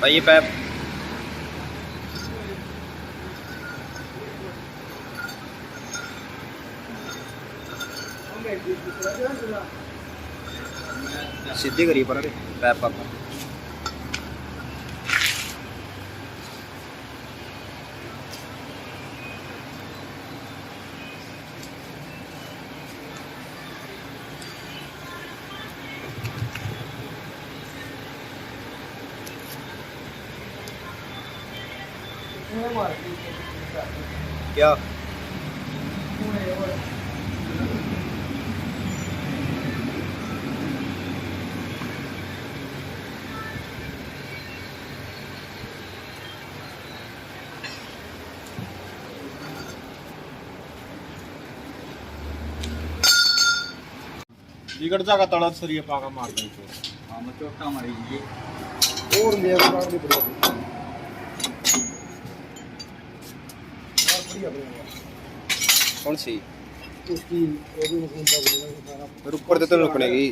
भाई ये पैप सीधी करी पर पैप पापा क्या बिगड़ता का तड़ा सरिया पाका मार दें तो हाँ मैं चोटा मारी जी और मेरे पास भी बढ़िया कौन सी उसकी वो भी मशीन का बोलेगा फिर ऊपर से तो रुकनेगी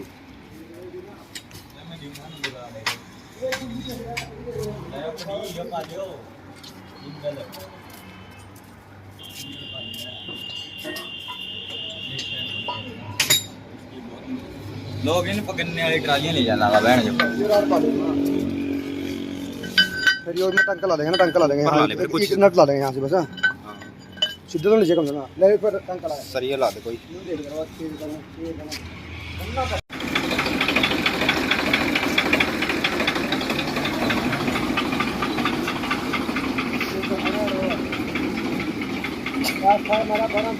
लोग इन पकड़ने वाली ट्रालियां ले जाना बहन जो फिर ये में टंका ला देंगे ना टंका ला देंगे ऊपर ला ले फिर कुछ एक नट ला देंगे यहाँ से बस हाँ सीधे तो नीचे कम देना ले फिर टंका ला सरिया ला दे कोई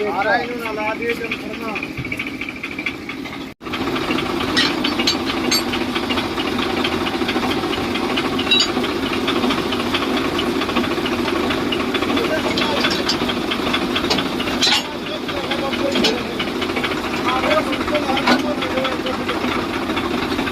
आ रहा है ना ला दिए